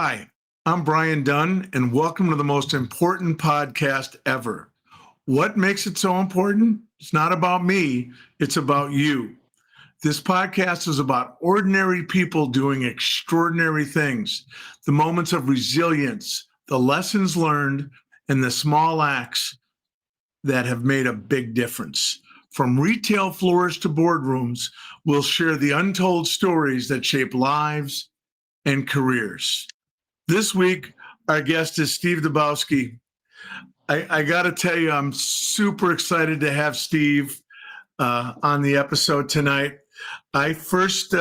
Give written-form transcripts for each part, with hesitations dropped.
Hi, I'm Brian Dunn, and welcome to the most important podcast ever. What makes it so important? It's not about me, it's about you. This podcast is about ordinary people doing extraordinary things, the moments of resilience, the lessons learned, and the small acts that have made a big difference. From retail floors to boardrooms, we'll share the untold stories that shape lives and careers. This week, our guest is Steve Dobovsky. I got to tell you, I'm super excited to have Steve on the episode tonight. I first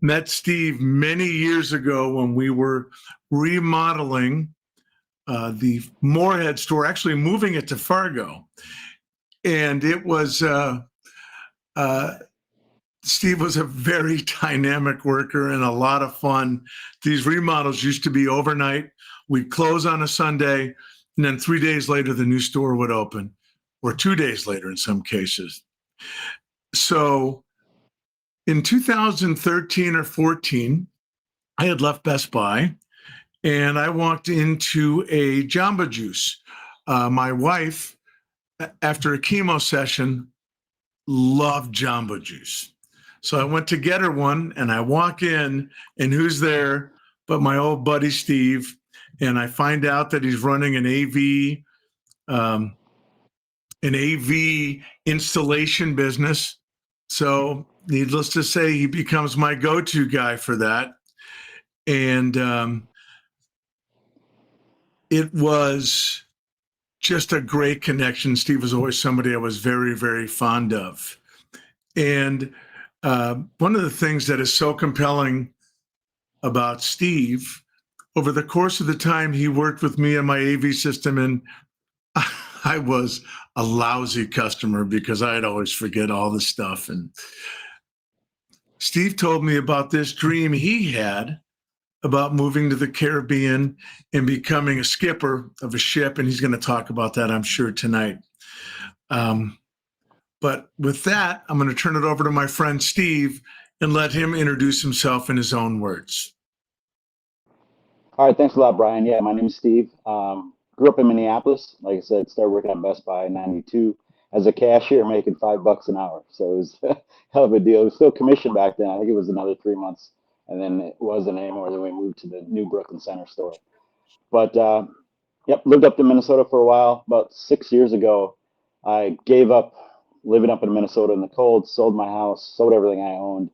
met Steve many years ago when we were remodeling the Moorhead store, actually moving it to Fargo. And it was, Steve was a very dynamic worker and a lot of fun. These remodels used to be overnight. We'd close on a Sunday, and then 3 days later, the new store would open, or 2 days later in some cases. So in 2013 or 14, I had left Best Buy, and I walked into a Jamba Juice. My wife, after a chemo session, loved Jamba Juice. So I went to get her one, and I walk in, and who's there but my old buddy Steve? And I find out that he's running an AV installation business. So needless to say, he becomes my go-to guy for that. And it was just a great connection. Steve was always somebody I was very, very fond of. And one of the things that is so compelling about Steve, over the course of the time he worked with me on my AV system, and I was a lousy customer because I'd always forget all the stuff. And Steve told me about this dream he had about moving to the Caribbean and becoming a skipper of a ship. And he's going to talk about that, I'm sure, tonight. But with that, I'm going to turn it over to my friend Steve and let him introduce himself in his own words. All right, thanks a lot, Brian. Yeah, my name is Steve. Grew up in Minneapolis. Like I said, started working at Best Buy in '92 as a cashier, making $5 an hour. So it was a hell of a deal. It was still commission back then. I think it was another 3 months, and then it wasn't anymore. Then we moved to the new Brooklyn Center store. But yep, lived up in Minnesota for a while. About 6 years ago, I gave up living up in Minnesota in the cold, sold my house, sold everything I owned,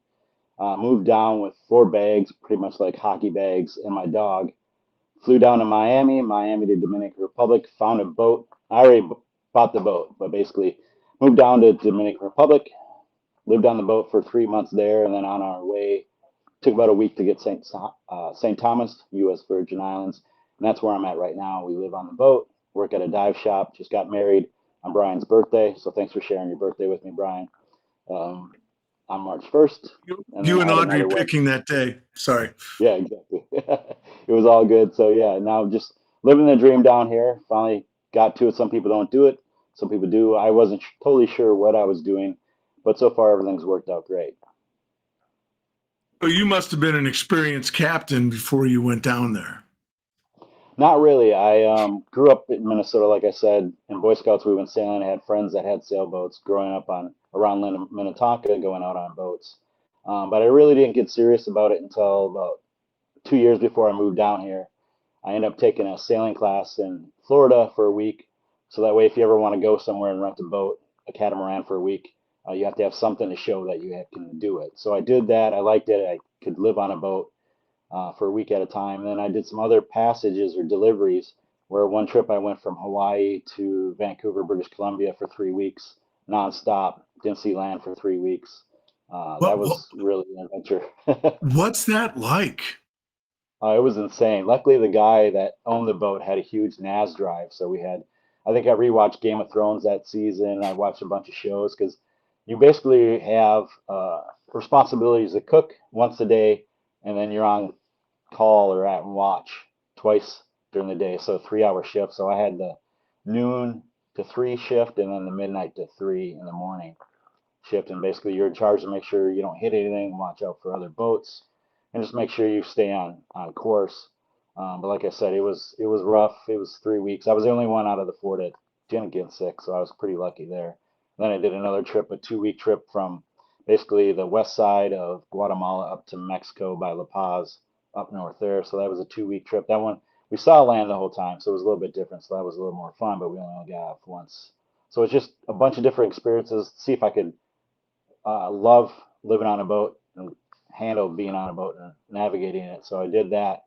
moved down with 4 bags, pretty much like hockey bags, and my dog. Flew down to Miami to Dominican Republic, found a boat. I already bought the boat, but basically moved down to Dominican Republic, lived on the boat for 3 months there, and then on our way, took about a week to get St. Thomas, U.S. Virgin Islands, and that's where I'm at right now. We live on the boat, work at a dive shop, just got married on Brian's birthday, so thanks for sharing your birthday with me, Brian. Um, on March 1st, and then You I and had Audrey another wedding. picking that day. Sorry. Yeah, exactly. It was all good. So yeah, now just living the dream down here. Finally got to it. Some people don't do it. Some people do. I wasn't totally sure what I was doing, but so far everything's worked out great. So you must have been an experienced captain before you went down there. Not really. I grew up in Minnesota, like I said. In Boy Scouts, we went sailing. I had friends that had sailboats growing up on around Minnetonka, going out on boats. But I really didn't get serious about it until about 2 years before I moved down here. I ended up taking a sailing class in Florida for a week. So that way, if you ever want to go somewhere and rent a boat, a catamaran for a week, you have to have something to show that you can do it. So I did that. I liked it. I could live on a boat for a week at a time. And then I did some other passages or deliveries where one trip I went from Hawaii to Vancouver, British Columbia for 3 weeks, nonstop. Didn't see land for 3 weeks. That What, what was really an adventure. what's that like? It was insane. Luckily, the guy that owned the boat had a huge NAS drive, so we had. I think I rewatched Game of Thrones that season. I watched a bunch of shows because you basically have responsibilities to cook once a day, and then you're on call or at watch twice during the day. So 3 hour shift. So I had the noon to 3 shift, and then the midnight to 3 in the morning shift. And basically, you're in charge to make sure you don't hit anything, watch out for other boats, and just make sure you stay on course. But like I said, it was rough. It was 3 weeks. I was the only one out of the four that didn't get sick, so I was pretty lucky there. Then I did another trip, a 2 week trip from basically the west side of Guatemala up to Mexico by La Paz, up north there. So that was a 2 week trip. That one we saw land the whole time, so it was a little bit different. So that was a little more fun, but we only got off once. So it's just a bunch of different experiences. See if I could love living on a boat and handle being on a boat and navigating it. So I did that.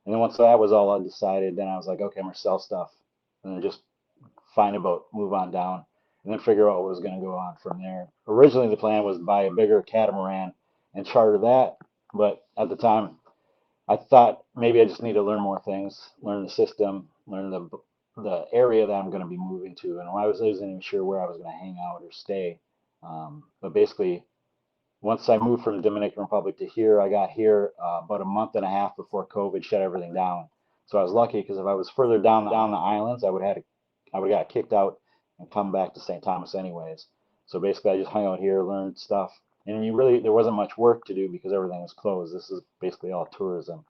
And then once that was all undecided, then I was like, okay, I'm gonna sell stuff, and then just find a boat, move on down, and then figure out what was gonna go on from there. Originally, the plan was to buy a bigger catamaran and charter that, but at the time, I thought maybe I just need to learn more things, learn the system, learn the area that I'm gonna be moving to, and I wasn't even sure where I was gonna hang out or stay. But basically, once I moved from the Dominican Republic to here, I got here about a month and a half before COVID shut everything down. So I was lucky because if I was further down the islands, I would have got kicked out and come back to St. Thomas anyways. So basically, I just hung out here, learned stuff, and there wasn't much work to do because everything was closed. This is basically all tourism,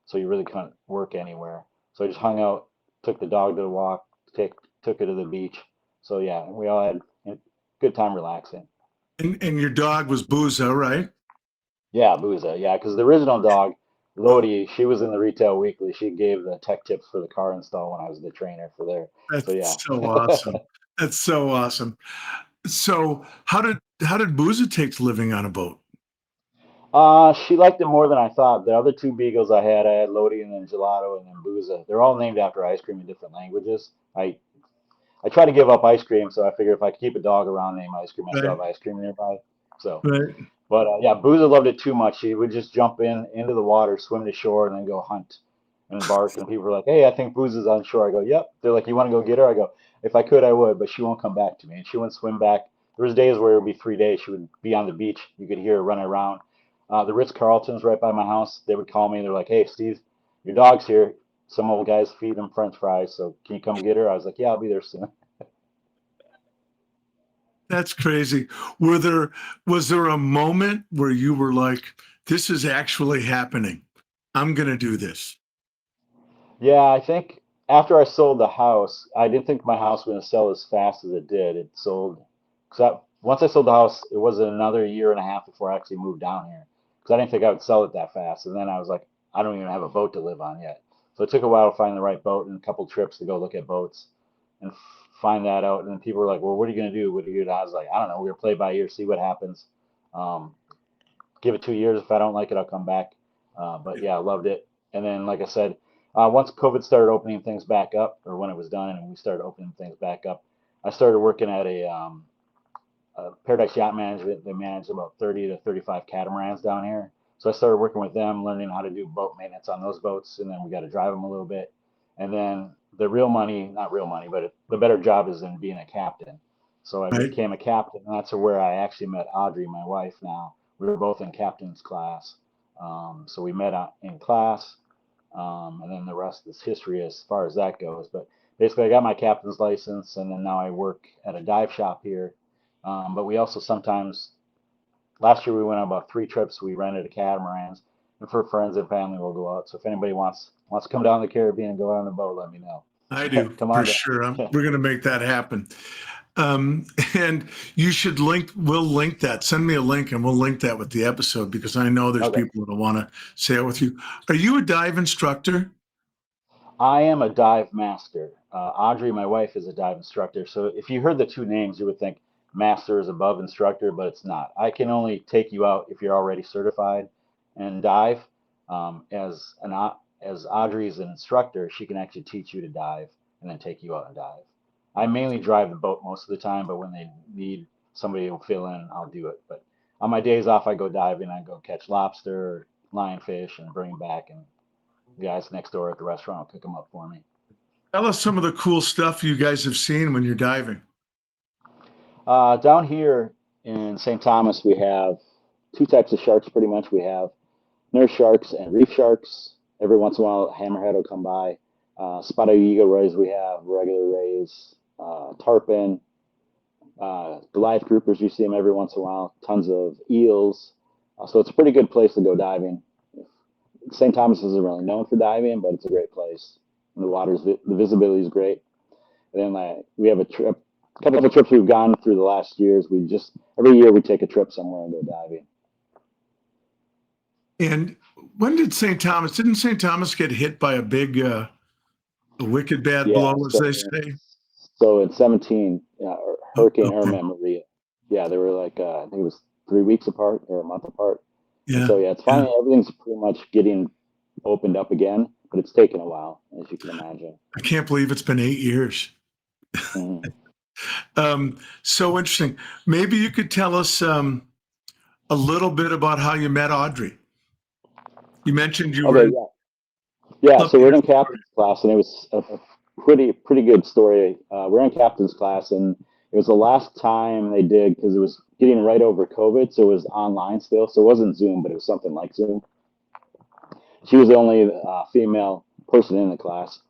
so you really couldn't work anywhere. So I just hung out, took the dog to the walk, took her to the beach. So yeah, we all had a good time relaxing. And your dog was Booza, right? Yeah, Booza. Yeah, because the original dog, Lodi, she was in the Retail Weekly. She gave the tech tips for the car install when I was the trainer for there. So That's yeah. so awesome. That's so awesome. So how did Booza take to living on a boat? She liked it more than I thought. The other two beagles I had Lodi and then Gelato and then Booza. They're all named after ice cream in different languages. I try to give up ice cream, so I figure if I keep a dog around named ice cream, I still Right, have ice cream nearby. So, right. but yeah, Boozer loved it too much. She would just jump into the water, swim to shore, and then go hunt and bark. And people were like, "Hey, I think Boozer's on shore." I go, "Yep." They're like, "You want to go get her?" I go, "If I could, I would, but she won't come back to me." And she wouldn't swim back. There was days where it would be 3 days. She would be on the beach. You could hear her running around. The Ritz Carlton's right by my house. They would call me. They're like, "Hey, Steve, your dog's here. Some old guys feed him French fries. So can you come get her?" I was like, "Yeah, I'll be there soon." That's crazy. Was there a moment where you were like, this is actually happening? I'm gonna do this. Yeah, I think after I sold the house, I didn't think my house was going to sell as fast as it did. It sold, because once I sold the house, it was another year and a half before I actually moved down here. Because I didn't think I would sell it that fast. And then I was like, I don't even have a boat to live on yet. So it took a while to find the right boat and a couple trips to go look at boats and find that out. And then people were like, well, what are you going to do? What are you going to do? I was like, I don't know. We're going to play by ear, see what happens. Um, Give it 2 years. If I don't like it, I'll come back. But yeah, I loved it. And then, like I said, once COVID started opening things back up, or when it was done and we started opening things back up, I started working at a Paradise Yacht Management. They manage about 30 to 35 catamarans down here. So I started working with them, learning how to do boat maintenance on those boats, and then we got to drive them a little bit. And then the real money, not real money, but the better job is in being a captain. So I Right. became a captain, and that's where I actually met Audrey, my wife now. We were both in captain's class. So we met in class, and then the rest is history as far as that goes. But basically, I got my captain's license, and then now I work at a dive shop here. But we also sometimes, last year we went on about 3 trips. We rented a catamarans, and for friends and family, we'll go out. So if anybody wants to come down to the Caribbean and go out on a boat, let me know. I do Come for on sure. down. We're gonna make that happen. And you should we'll link that. Send me a link and we'll link that with the episode because I know there's Okay. people that want to say it with you. Are you a dive instructor? I am a dive master. Audrey, my wife, is a dive instructor. So if you heard the two names, you would think master is above instructor, but it's not. I can only take you out if you're already certified and dive. As Audrey's an instructor, she can actually teach you to dive and then take you out and dive. I mainly drive the boat most of the time, but when they need somebody to fill in, I'll do it. But on my days off, I go diving. I go catch lobster, lionfish, and bring them back, and the guys next door at the restaurant will pick them up for me. Tell us some of the cool stuff you guys have seen when you're diving. Down here in St. Thomas, we have two types of sharks pretty much. We have nurse sharks and reef sharks. Every once in a while, hammerhead will come by. Spotted eagle rays, we have regular rays, tarpon, Goliath groupers, you see them every once in a while. Tons of eels. So it's a pretty good place to go diving. St. Thomas isn't really known for diving, but it's a great place. And the visibility is great. And then we have a couple of trips we've gone through the last years. Every year we take a trip somewhere and go diving. And when did didn't St. Thomas get hit by a big, a wicked bad blow, as they say? So in 17, Hurricane Okay. Irma and Maria. Yeah, they were like, I think it was 3 weeks apart or a month apart. Yeah. And so, yeah, it's finally, everything's pretty much getting opened up again, but it's taken a while, as you can imagine. I can't believe it's been 8 years. Mm-hmm. So interesting. Maybe you could tell us a little bit about how you met Audrey. You mentioned you were. Yeah. So we're in captain's class, and it was a pretty good story. We're in captain's class, and it was the last time they did, because it was getting right over COVID, so it was online still. So it wasn't Zoom, but it was something like Zoom. She was the only female person in the class.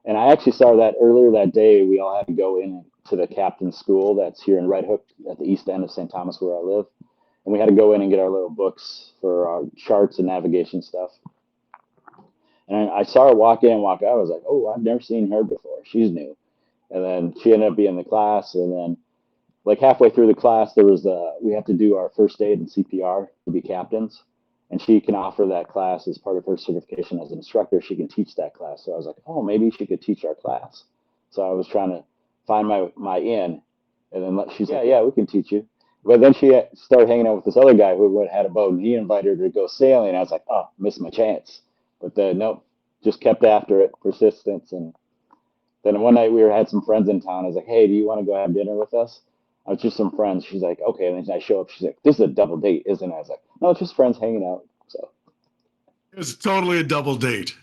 And I actually saw that earlier that day. We all had to go in to the captain's school that's here in Red Hook at the east end of St. Thomas, where I live. And we had to go in and get our little books for our charts and navigation stuff. And I saw her walk in and walk out. I was like, oh, I've never seen her before. She's new. And then she ended up being in the class. And then, like, halfway through the class, we have to do our first aid and CPR to be captains. And she can offer that class as part of her certification as an instructor. She can teach that class. So I was like, oh, maybe she could teach our class. So I was trying to find my in. And then she's like, yeah, we can teach you. But then she started hanging out with this other guy who had a boat, and he invited her to go sailing. And I was like, oh, missed my chance. But nope, just kept after it, persistence. And then one night we had some friends in town. I was like, hey, do you want to go have dinner with us? I was just some friends. She's like, okay. And then I show up. She's like, this is a double date, isn't it? I was like, no, it's just friends hanging out. So It was totally a double date.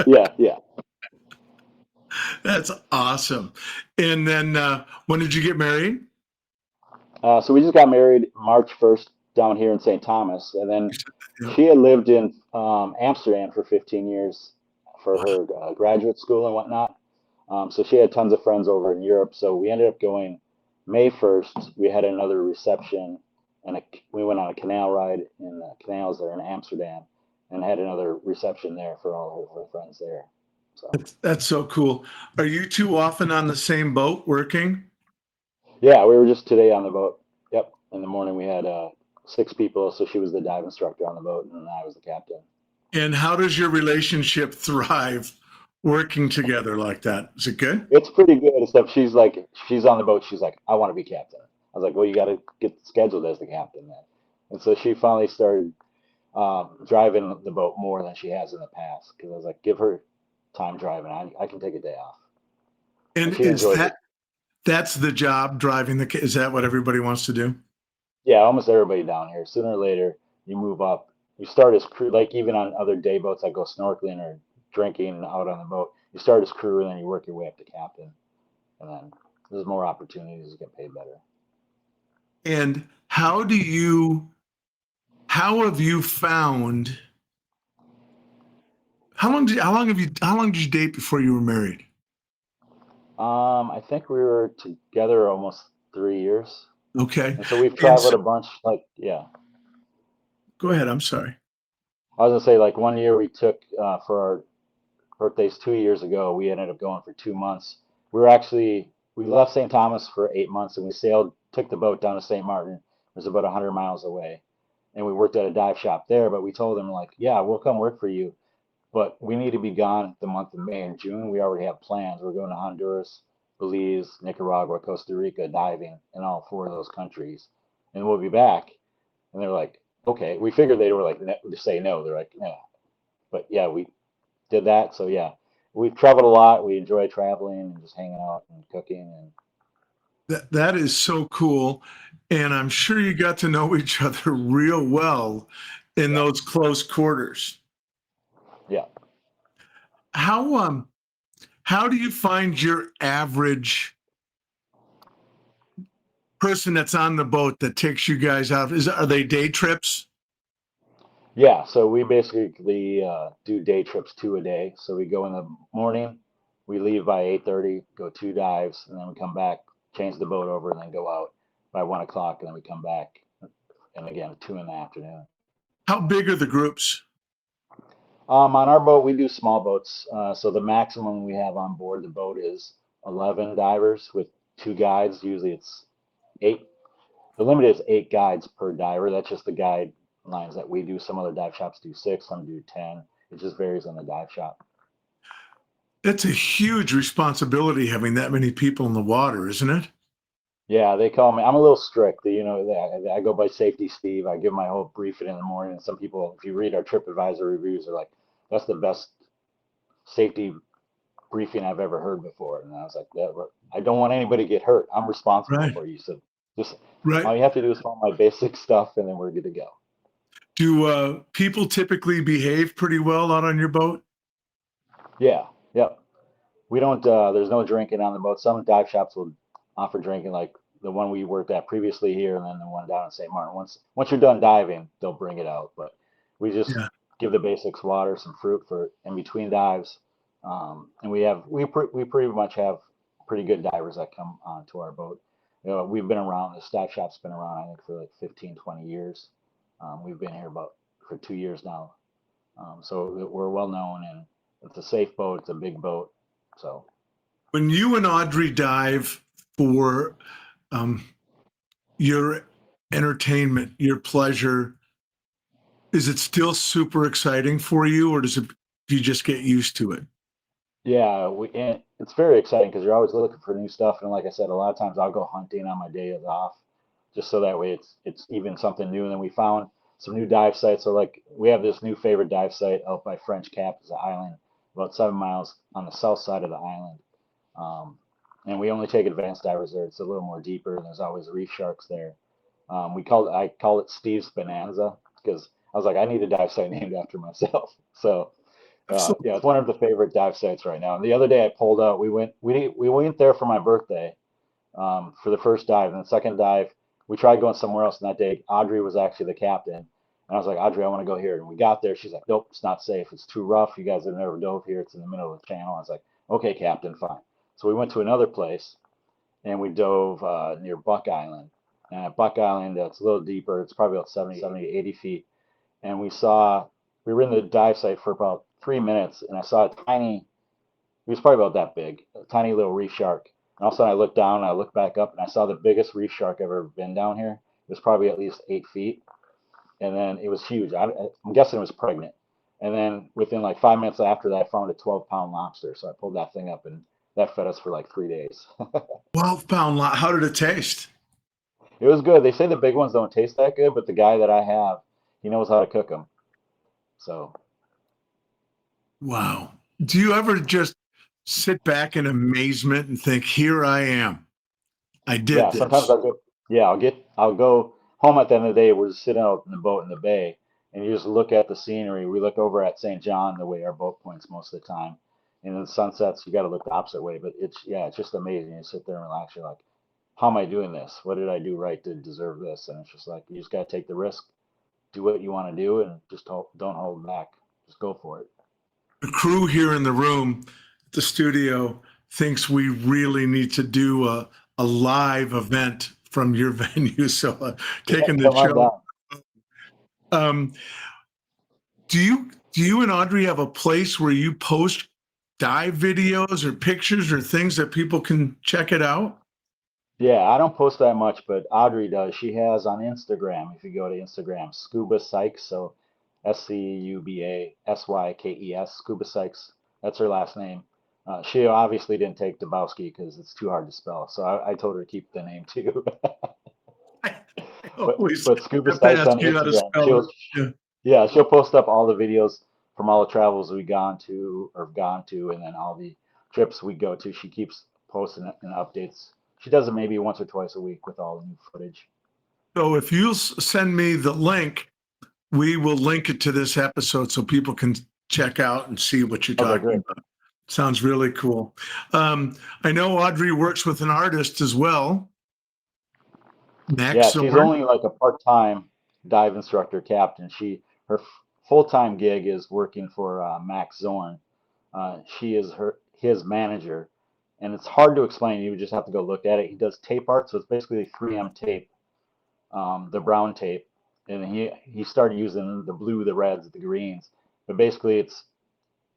yeah. That's awesome. And then when did you get married? So we just got married March 1st down here in St. Thomas. And then she had lived in Amsterdam for 15 years for her graduate school and whatnot. So she had tons of friends over in Europe. So we ended up going May 1st. We had another reception, and we went on a canal ride in the canals there in Amsterdam, and had another reception there for all of her friends there. So That's so cool. Are you two often on the same boat working? yeah, we were just today on the boat. Yep. In the morning we had 6 people. So she was the dive instructor on the boat, and I was the captain. And how does your relationship thrive working together like that? Is it good? It's pretty good, except she's on the boat. She's like, I want to be captain. I was like, well, you got to get scheduled as the captain then. And so she finally started driving the boat more than she has in the past, because I was like, give her time driving. I can take a day off. And she is enjoys it. That's the job, driving is that what everybody wants to do? Yeah, almost everybody down here. Sooner or later, you move up. You start as crew, like even on other day boats that go snorkeling or drinking out on the boat. You start as crew, and then you work your way up to captain. And then there's more opportunities to get paid better. And how have you found, how long did you date before you were married? I think we were together almost 3 years. Okay. And so we've traveled a bunch. Yeah. Go ahead. I'm sorry. I was gonna say, like, one year we took for our birthdays 2 years ago. We ended up going for 2 months. We left St. Thomas for 8 months, and we took the boat down to St. Martin. It was about 100 miles away, and we worked at a dive shop there. But we told them, like, yeah, we'll come work for you, but we need to be gone the month of May and June. We already have plans. We're going to Honduras, Belize, Nicaragua, Costa Rica, diving in all 4 of those countries, and we'll be back. And they're like, okay. We figured they were like to say no. They're like, no. But yeah, we did that. So yeah, we've traveled a lot. We enjoy traveling and just hanging out and cooking. And That is so cool. And I'm sure you got to know each other real well in those close quarters. yeah. How do you find your average person that's on the boat that takes you guys out? Are they day trips? Yeah. So we basically do day trips, 2 a day. So we go in the morning, we leave by 8:30, go 2 dives, and then we come back, change the boat over, and then go out by 1 o'clock, and then we come back, and again 2 in the afternoon. How big are the groups? On our boat, we do small boats. So the maximum we have on board the boat is 11 divers with 2 guides. Usually it's 8. The limit is 8 guides per diver. That's just the guidelines that we do. Some other dive shops do 6, some do 10. It just varies on the dive shop. That's a huge responsibility having that many people in the water, isn't it? Yeah, they call me. I'm a little strict. I go by Safety Steve. I give my whole briefing in the morning. And some people, if you read our TripAdvisor reviews, are like, "That's the best safety briefing I've ever heard before." And I was like, I don't want anybody to get hurt. I'm responsible Right, for you. So just right. all you have to do is follow my basic stuff, and then we're good to go. Do people typically behave pretty well out on your boat? Yeah, yep. We don't. There's no drinking on the boat. Some dive shops will offer drinking, like the one we worked at previously here, and then the one down in St. Martin. Once you're done diving, they'll bring it out. But we just Yeah. give the basics: water, some fruit for in between dives, and we pretty much have pretty good divers that come onto our boat. We've been around. This dive shop's been around, I think, for like 15, 20 years. We've been here about for 2 years now, so we're well known, and it's a safe boat. It's a big boat, so. When you and Audrey dive for um, your entertainment, your pleasure, is it still super exciting for you, or do you just get used to it? Yeah, and it's very exciting because you're always looking for new stuff. And like I said, a lot of times I'll go hunting on my days off, just so that way it's even something new. And then we found some new dive sites. So like we have this new favorite dive site out by French Cap, is an island about 7 miles on the south side of the island. Um, and we only take advanced divers there. It's a little more deeper, and there's always reef sharks there. I call it Steve's Bonanza because I was like, I need a dive site named after myself. So Absolutely. yeah, it's one of the favorite dive sites right now. And the other day I pulled out. We went there for my birthday for the first dive, and the second dive we tried going somewhere else. And that day Audrey was actually the captain, and I was like, Audrey, I want to go here. And we got there. She's like, Nope, it's not safe. It's too rough. You guys have never dove here. It's in the middle of the channel. I was like, Okay, captain, fine. So we went to another place and we dove near Buck Island. And at Buck Island, it's a little deeper. It's probably about 70, 80 feet, and we were in the dive site for about 3 minutes, and I saw a tiny, he was probably about that big, a tiny little reef shark. And all of a sudden I looked down and I looked back up and I saw the biggest reef shark I've ever been down here. It was probably at least 8 feet, and then it was huge. I'm guessing it was pregnant. And then within like 5 minutes after that, I found a 12-pound lobster. So I pulled that thing up, and that fed us for like 3 days. 12-pound lot. How did it taste? It was good. They say the big ones don't taste that good, but the guy that I have, he knows how to cook them. So Wow. Do you ever just sit back in amazement and think, here I am? I did yeah, sometimes this. I'll go home at the end of the day. We're just sitting out in the boat in the bay, and you just look at the scenery. We look over at St. John the way our boat points most of the time. And in the sunsets, you got to look the opposite way. But it's just amazing. You sit there and relax. You're like, how am I doing this? What did I do right to deserve this? And it's just like, you just got to take the risk, do what you want to do, and just don't hold back. Just go for it. The crew here in the room, the studio, thinks we really need to do a live event from your venue. So Yeah, taking the come on show. down. Um, do you and Audrey have a place where you post dive videos or pictures or things that people can check it out? Yeah, I don't post that much, but Audrey does. She has on Instagram, if you go to Instagram, Scuba Sykes, so Scuba Sykes, Scuba Sykes. That's her last name. She obviously didn't take Dobovsky because it's too hard to spell, so I told her to keep the name too. I but always but Scuba have to Sykes ask on you how to Instagram, spell it. Yeah. she'll post up all the videos from all the travels we've gone to, and then all the trips we go to. She keeps posting it and updates. She does it maybe once or twice a week with all the new footage. So if you'll send me the link, we will link it to this episode so people can check out and see what you're Okay, talking great. about. Sounds really cool. I know Audrey works with an artist as well, Max Yeah, she's Zorn. only like a part-time dive instructor captain. Her full-time gig is working for Max Zorn. She is his manager, and it's hard to explain. You would just have to go look at it. He does tape art, so it's basically 3M tape, the brown tape, and he started using the blue, the reds, the greens, but basically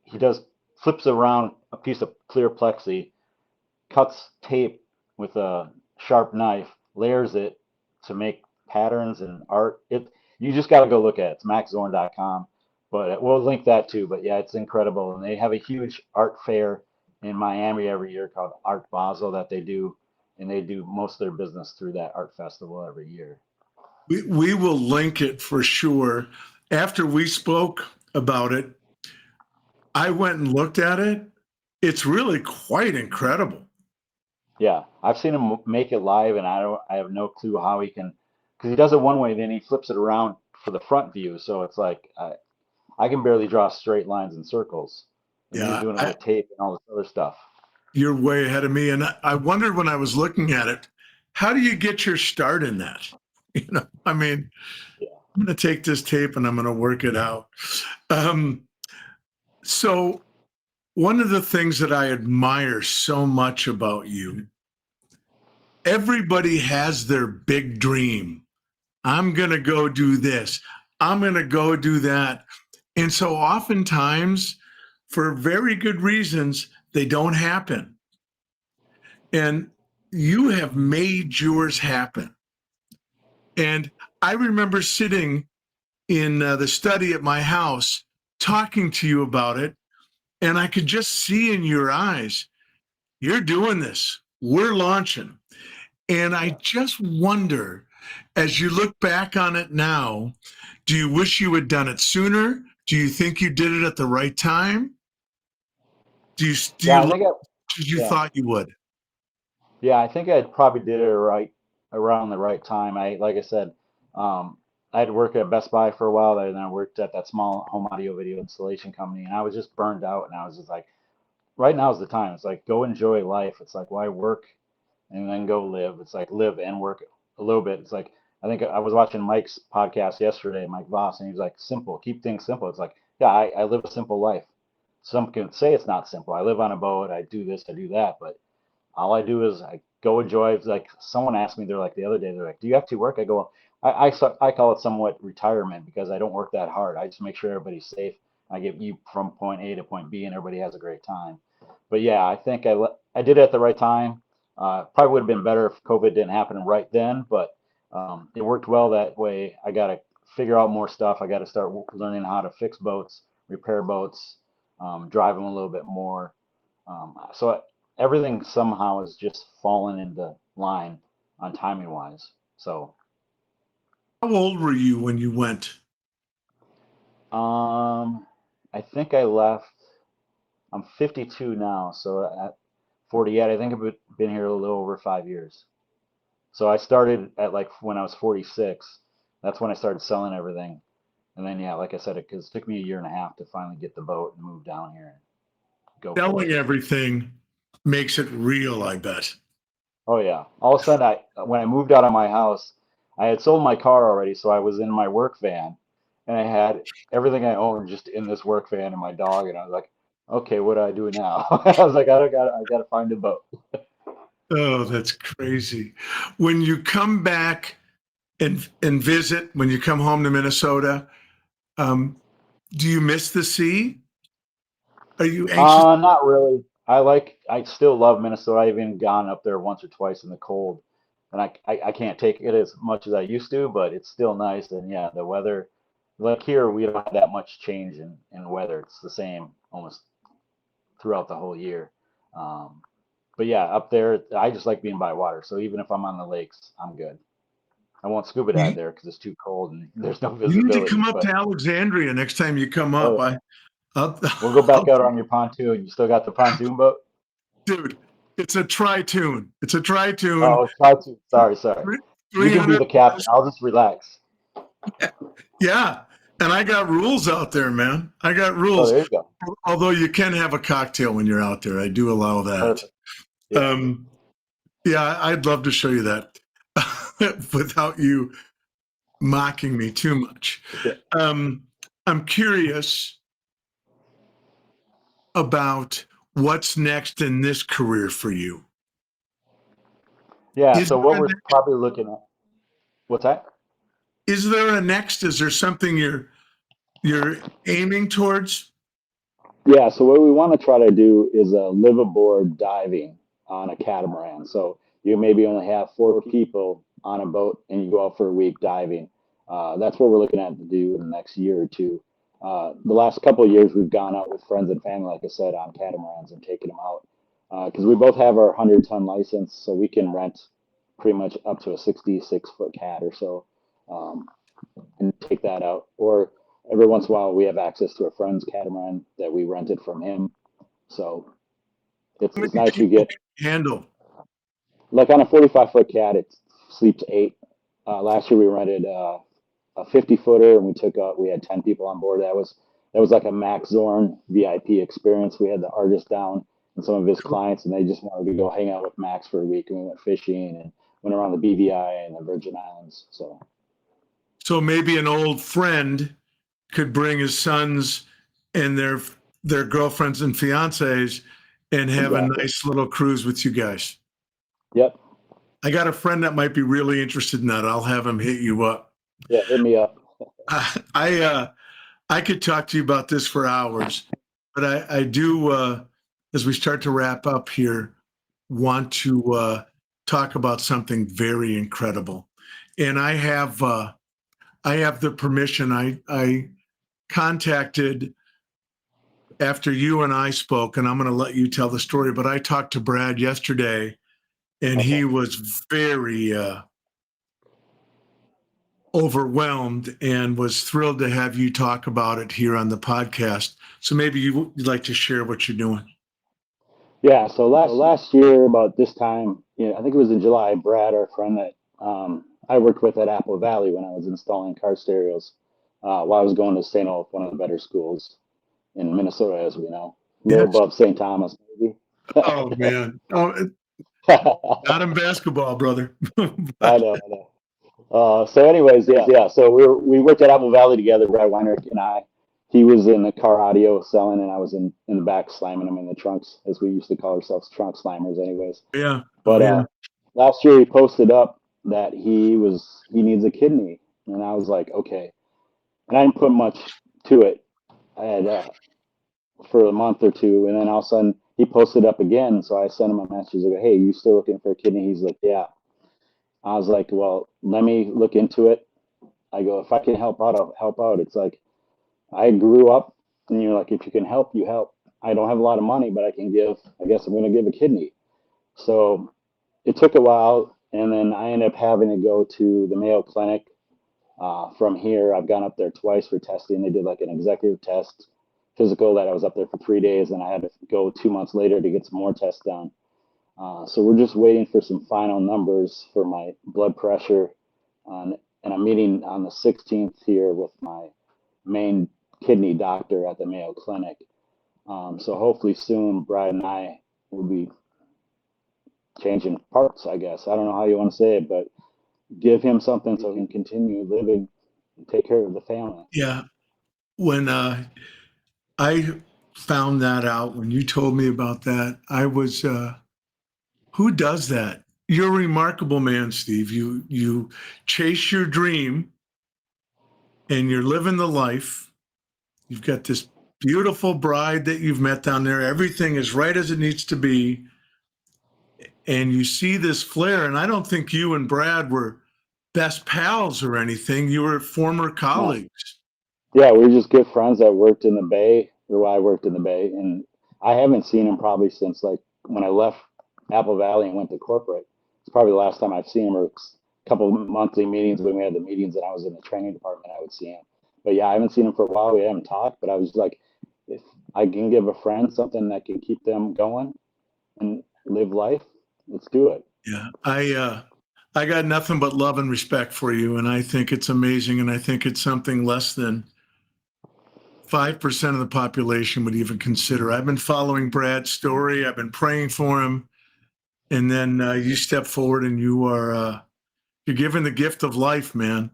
he does flips around a piece of clear plexi, cuts tape with a sharp knife, layers it to make patterns and art. You just got to go look at it. It's maxzorn.com, but we'll link that too. But yeah, it's incredible, and they have a huge art fair in Miami every year called Art Basel that they do, and they do most of their business through that art festival every year. We will link it for sure. After we spoke about it, I went and looked at it. It's really quite incredible. Yeah, I've seen him make it live, and I have no clue how he can, because he does it one way, then he flips it around for the front view. So it's like I can barely draw straight lines and circles, and he's Yeah, doing it with tape and all this other stuff. you're way ahead of me. And I wondered when I was looking at it, how do you get your start in that? I mean, Yeah. I'm going to take this tape and I'm going to work it out. Um, so, one of the things that I admire so much about you, everybody has their big dream. I'm going to go do this. I'm going to go do that. And so, oftentimes, for very good reasons, they don't happen. And you have made yours happen. And I remember sitting in the study at my house talking to you about it. And I could just see in your eyes, you're doing this, we're launching. And I just wonder, as you look back on it now, do you wish you had done it sooner? Do you think you did it at the right time? Do Yeah, you I like think as you yeah. thought you would? Yeah, I think I probably did it right around the right time. Like I said, um, I had worked at Best Buy for a while, and then I worked at that small home audio video installation company, and I was just burned out, and I was just like, right now is the time. It's like go enjoy life. It's like why work and then go live. It's like live and work a little bit. It's like I think I was watching Mike's podcast yesterday, Mike Voss, and he was like, simple, keep things simple. It's like, yeah, I live a simple life. Some can say it's not simple. I live on a boat, I do this, I do that, but all I do is I go enjoy. It's like someone asked me, they're like the other day, they're like, "Do you have to work?" I go, I call it somewhat retirement because I don't work that hard. I just make sure everybody's safe. I get you from point A to point B, and everybody has a great time. But yeah, I think I did it at the right time. Probably would have been better if COVID didn't happen right then, but it worked well that way. I got to figure out more stuff. I got to start learning how to fix boats, repair boats, drive them a little bit more. So everything somehow has just fallen into line on timing wise. So How old were you when you went? I think I left. I'm 52 now, so at 48, I think I've been here a little over 5 years. So I started at like when I was 46. That's when I started selling everything. And then yeah, like I said, it took me a year and a half to finally get the boat and move down here and go for Selling it. everything makes it real, I bet. Oh yeah. All of a sudden, when I moved out of my house, I had sold my car already, so I was in my work van, and I had everything I owned just in this work van and my dog, and I was like, okay, what do I do now? I was like, I gotta find a boat. Oh, that's crazy. When you come back and visit, when you come home to Minnesota, um, do you miss the sea? Are you anxious? Not really. I still love Minnesota. I've even gone up there once or twice in the cold, and I can't take it as much as I used to, but it's still nice. And yeah, the weather, like here, we don't have that much change in weather. It's the same almost throughout the whole year. Um, but yeah, up there, I just like being by water. So even if I'm on the lakes, I'm good. I won't scuba dive You, there because it's too cold and there's no you need to come visibility. up But to Alexandria next time you come up. oh, I'll, we'll go back I'll, out on your pontoon. You still got the pontoon boat? dude, it's a tri-tune. It's a tri-tune. Oh, it's pontoon. Sorry. You can be 300 the captain. I'll just relax. Yeah. And I got rules out there, man. I got Oh, rules. there you go. Although you can have a cocktail when you're out there. I do allow that. Perfect. Yeah. Um, yeah, I'd love to show you that without you mocking me too much. Yeah. Um, I'm curious about what's next in this career for you. Yeah. Is So what there a, we're probably looking at. What's that? is there a next? Is there something you're you're aiming towards? Yeah, so what we want to try to do is a live aboard diving on a catamaran. So you maybe only have four people on a boat and you go out for a week diving. That's what we're looking at to do in the next year or two. The last couple of years, we've gone out with friends and family, like I said, on catamarans and taken them out because we both have our 100-ton license, so we can rent pretty much up to a 66-foot cat or so um, and take that out. Or every once in a while, we have access to a friend's catamaran that we rented from him. So How it's many nice. You people get can you handle? like on a 45-foot cat, it sleeps eight. Last year we rented a 50-footer and we had 10 people on board. That was like a Max Zorn VIP experience. We had the artist down and some of his clients, and they just wanted to go hang out with Max for a week. And we went fishing and went around the BVI and the Virgin Islands. So maybe an old friend could bring his sons and their girlfriends and fiancés and have a Exactly. nice little cruise with you guys. Yep. I got a friend that might be really interested in that. I'll have him hit you up. Yeah. Hit me up. I could talk to you about this for hours, but I do as we start to wrap up here, want to talk about something very incredible. And I have the permission. I contacted after you and I spoke, and I'm going to let you tell the story. But I talked to Brad yesterday, and Okay. he was very overwhelmed and was thrilled to have you talk about it here on the podcast. So maybe you'd like to share what you're doing. Yeah, so last year about this time, I think it was in July, Brad, our friend that I worked with at Apple Valley when I was installing car stereos, while I was going to St. Olaf, one of the better schools in Minnesota, as we know, a little Yes. above St. Thomas, maybe. Oh man. Oh, not in basketball, brother. I know, I know. So, anyways, yeah. So we worked at Apple Valley together, Brad Weinrich and I. He was in the car audio selling, and I was in the back slamming him in the trunks, as we used to call ourselves, trunk slammers, anyways. Yeah. Oh But yeah. last year he posted up that he needs a kidney, and I was like, okay. And I didn't put much to it. I had for a month or two, and then all of a sudden he posted up again. So I sent him a message. I go, hey, you still looking for a kidney? He's like, yeah. I was like, well, let me look into it. I go, if I can help out, I'll help out. It's like I grew up, and you're like, if you can help, you help. I don't have a lot of money, but I can give. I guess I'm going to give a kidney. So it took a while, and then I ended up having to go to the Mayo Clinic. From here, I've gone up there twice for testing. They did like an executive test physical that I was up there for 3 days, and I had to go 2 months later to get some more tests done. So we're just waiting for some final numbers for my blood pressure, and I'm meeting on the 16th here with my main kidney doctor at the Mayo Clinic. So hopefully soon, Brad and I will be changing parts, I guess. I don't know how you want to say it, but give him something so he can continue living and take care of the family. Yeah. When I found that out, when you told me about that, I was who does that? You're a remarkable man, Steve. You chase your dream and you're living the life. You've got this beautiful bride that you've met down there. Everything is right as it needs to be. And you see this flare. And I don't think you and Brad were best pals or anything. You were former No. colleagues. Yeah, we are just good friends that worked in the Bay, or I worked in the Bay, and I haven't seen him probably since like when I left Apple Valley and went to corporate. It's probably the last time I've seen him, or a couple of monthly meetings when we had the meetings and I was in the training department. I would see him, but yeah, I haven't seen him for a while. We haven't talked, but I was like, if I can give a friend something that can keep them going and live life, let's do it. Yeah. I got nothing but love and respect for you. And I think it's amazing. And I think it's something less than 5% of the population would even consider. I've been following Brad's story. I've been praying for him. And then you step forward and you're given the gift of life, man.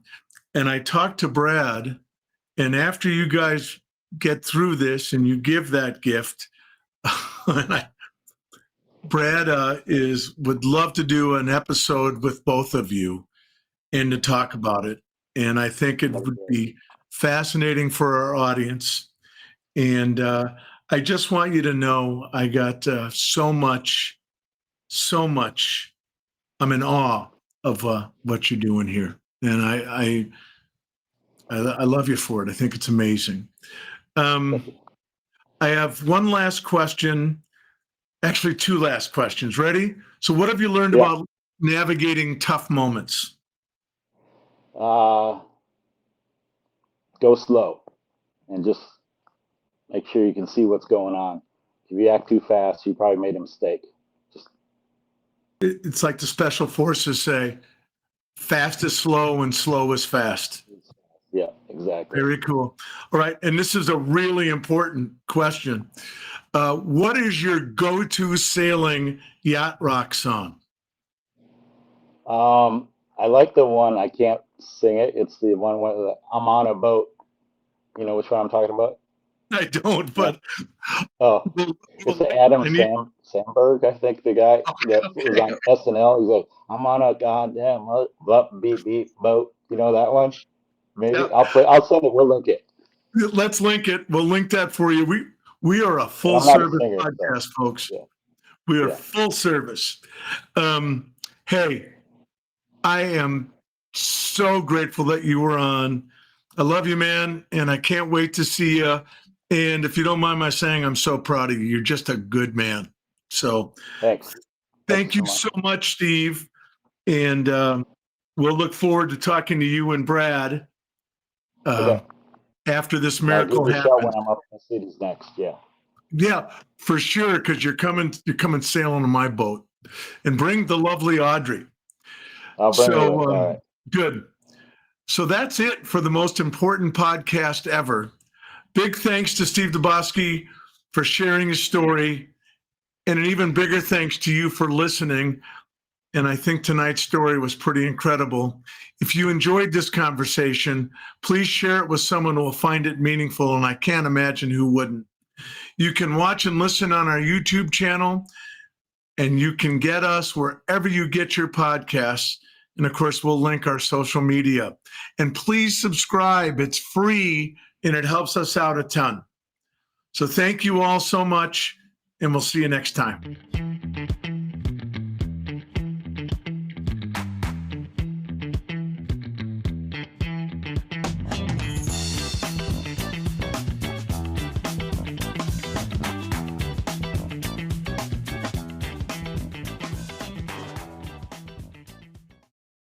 And I talked to Brad, and after you guys get through this and you give that gift, Brad would love to do an episode with both of you and to talk about it. And I think it would be fascinating for our audience. And I just want you to know I got so much. I'm in awe of what you're doing here. And I love you for it. I think it's amazing. Thank you. I have one last question, actually two last questions. Ready? So what have you learned Yeah. about navigating tough moments? Go slow and just make sure you can see what's going on. If you act too fast, you probably made a mistake. It's like the special forces say, fast is slow and slow is fast. Yeah, exactly. Very cool. All right. And this is a really important question. What is your go-to sailing yacht rock song? I like the one, I can't sing it. It's the one where I'm on a boat. You know which one I'm talking about? I don't, No. but Oh, it's the Adam I need. Sandberg, I think, the guy that was on SNL. He's like, I'm on a goddamn beep beep boat. You know that one? Maybe Yeah, I'll send it. We'll link it. let's link it. We'll link that for you. We are a And full I'm not a service singer, so podcast, folks. yeah, We are yeah. full service. Hey, I am so grateful that you were on. I love you, man, and I can't wait to see you. And if you don't mind my saying, I'm so proud of you. You're just a good man. So Thanks. Thank you thank so you much. so much, Steve. And we'll look forward to talking to you and Brad Okay. after this And I'll give miracle you a shout when happens. I'm up in the cities next. Yeah. Yeah, for sure, because you're coming sailing on my boat. And bring the lovely Audrey. I'll bring her So with. All right. good. So that's it for the most important podcast ever. Big thanks to Steve Dobovsky for sharing his story, and an even bigger thanks to you for listening. And I think tonight's story was pretty incredible. If you enjoyed this conversation, please share it with someone who will find it meaningful, and I can't imagine who wouldn't. You can watch and listen on our YouTube channel, and you can get us wherever you get your podcasts. And of course, we'll link our social media. And please subscribe. It's free and it helps us out a ton. So thank you all so much, and we'll see you next time.